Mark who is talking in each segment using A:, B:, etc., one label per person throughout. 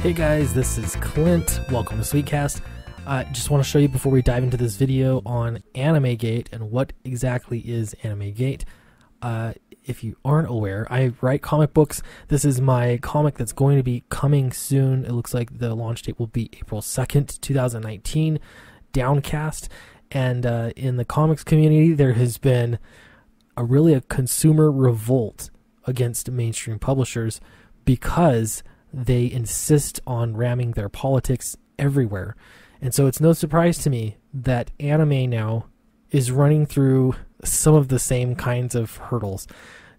A: Hey guys, this is Clint. Welcome to Sweetcast. Just want to show you before we dive into this video on AnimeGate and what exactly is AnimeGate. If you aren't aware, I write comic books. This is my comic that's going to be coming soon. It looks like the launch date will be April 2nd, 2019, Downcast. And in the comics community, there has been a consumer revolt against mainstream publishers because they insist on ramming their politics everywhere. And so it's no surprise to me that anime now is running through some of the same kinds of hurdles.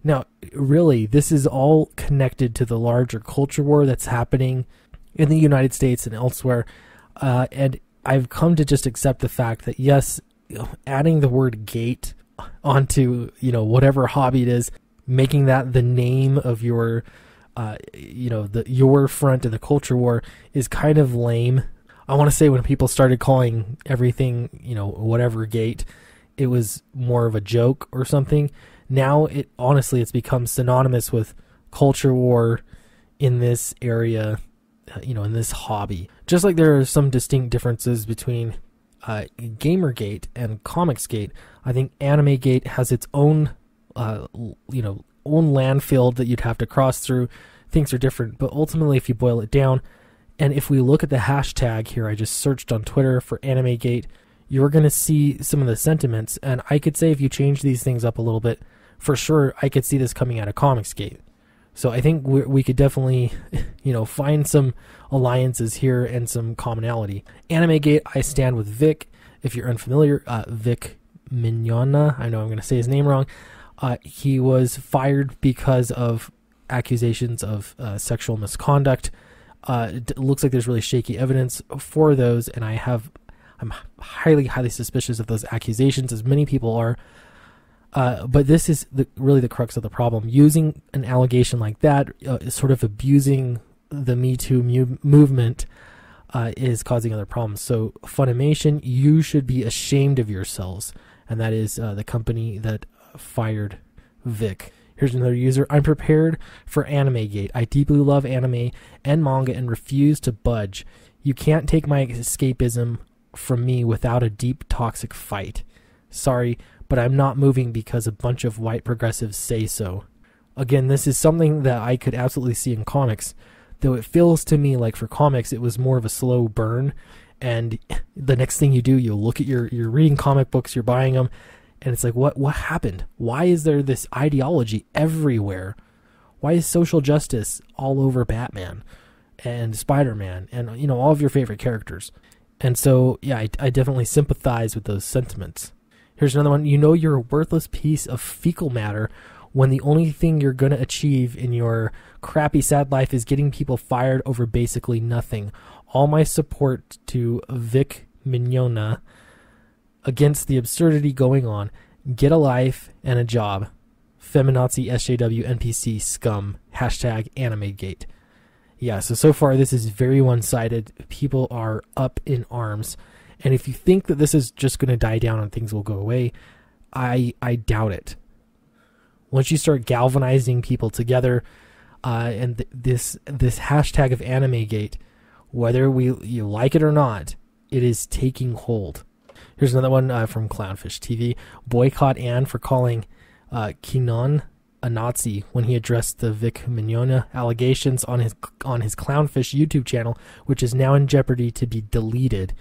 A: Now, really, this is all connected to the larger culture war that's happening in the United States and elsewhere. And I've come to just accept the fact that, yes, adding the word gate onto, whatever hobby it is, making that the name of your your front in the culture war is kind of lame. I want to say when people started calling everything, whatever gate, it was more of a joke or something. Now it's become synonymous with culture war in this area, in this hobby. Just like there are some distinct differences between Gamergate and Comicsgate, I think AnimeGate has its own, own landfill that you'd have to cross through. Things are different, but ultimately, if you boil it down, and if we look at the hashtag here, I just searched on Twitter for AnimeGate, you're going to see some of the sentiments, and I could say if you change these things up a little bit, for sure, I could see this coming out of Comicsgate. So I think we could definitely, find some alliances here and some commonality. AnimeGate, I stand with Vic. If you're unfamiliar, Vic Mignogna, I know I'm going to say his name wrong. He was fired because of accusations of sexual misconduct. It looks like there's really shaky evidence for those, and I'm highly, highly suspicious of those accusations, as many people are. But this is really the crux of the problem. Using an allegation like that, is sort of abusing the Me Too movement, is causing other problems. So Funimation, you should be ashamed of yourselves, and that is the company that fired Vic. Here's another user. I'm prepared for AnimeGate. I deeply love anime and manga and refuse to budge. You can't take my escapism from me without a deep, toxic fight. Sorry, but I'm not moving because a bunch of white progressives say so. Again, this is something that I could absolutely see in comics, though it feels to me like for comics it was more of a slow burn, and the next thing you do, you look at you're reading comic books, you're buying them, and it's like, what happened? Why is there this ideology everywhere? Why is social justice all over Batman and Spider-Man and, all of your favorite characters? And so, yeah, I definitely sympathize with those sentiments. Here's another one. You're a worthless piece of fecal matter when the only thing you're going to achieve in your crappy, sad life is getting people fired over basically nothing. All my support to Vic Mignogna against the absurdity going on. Get a life and a job. Feminazi, SJW, NPC, scum. Hashtag AnimeGate. Yeah, so far this is very one-sided. People are up in arms. And if you think that this is just going to die down and things will go away, I doubt it. Once you start galvanizing people together, and this hashtag of AnimeGate, whether you like it or not, it is taking hold. Here's another one from Clownfish TV. Boycott Ann for calling Kinon a Nazi when he addressed the Vic Mignogna allegations on his Clownfish YouTube channel, which is now in jeopardy to be deleted.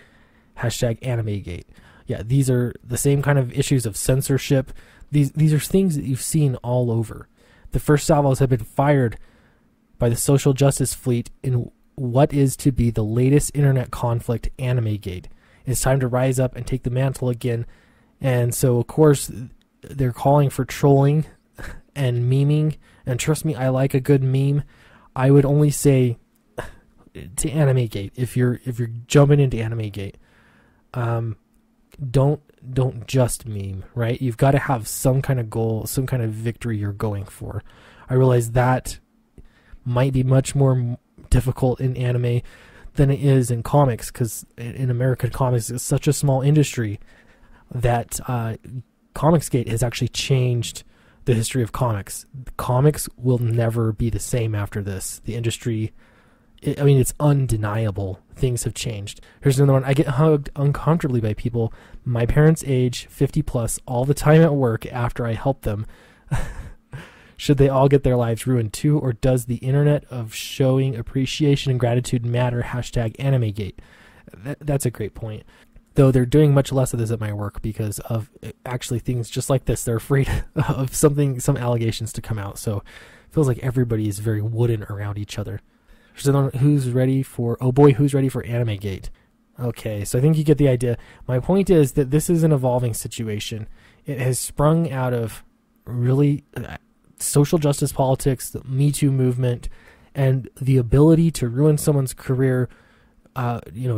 A: Hashtag AnimeGate. Yeah, these are the same kind of issues of censorship. These are things that you've seen all over. The first salvos have been fired by the social justice fleet in what is to be the latest internet conflict, AnimeGate. It's time to rise up and take the mantle again. And so, of course, they're calling for trolling and memeing. And trust me, I like a good meme. I would only say to AnimeGate, if you're jumping into AnimeGate, don't just meme, right? You've got to have some kind of goal, some kind of victory you're going for. I realize that might be much more difficult in anime than it is in comics, because in American comics it's such a small industry that Comicsgate has actually changed the history of comics. Comics will never be the same after this. The industry I mean, it's undeniable. Things have changed. Here's another one. I get hugged uncomfortably by people my parents' age, 50 plus, all the time at work after I help them. Should they all get their lives ruined too, or does the internet of showing appreciation and gratitude matter? Hashtag AnimeGate. That's a great point. Though they're doing much less of this at my work because of actually things just like this. They're afraid of some allegations to come out. So it feels like everybody is very wooden around each other. So who's ready for AnimeGate? Okay, so I think you get the idea. My point is that this is an evolving situation. It has sprung out of really social justice politics, the Me Too movement, and the ability to ruin someone's career.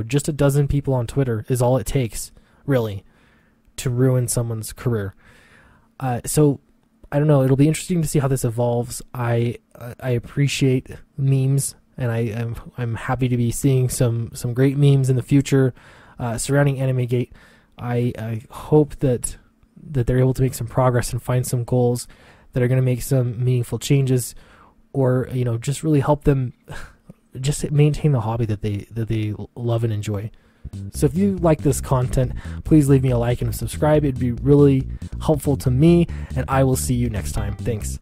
A: Just a dozen people on Twitter is all it takes, really, to ruin someone's career. So I don't know. It'll be interesting to see how this evolves. I appreciate memes, and I'm happy to be seeing some great memes in the future surrounding AnimeGate. I hope that they're able to make some progress and find some goals that are going to make some meaningful changes, or just really help them just maintain the hobby that they love and enjoy. So if you like this content, please leave me a like and subscribe. It'd be really helpful to me, and I will see you next time. Thanks.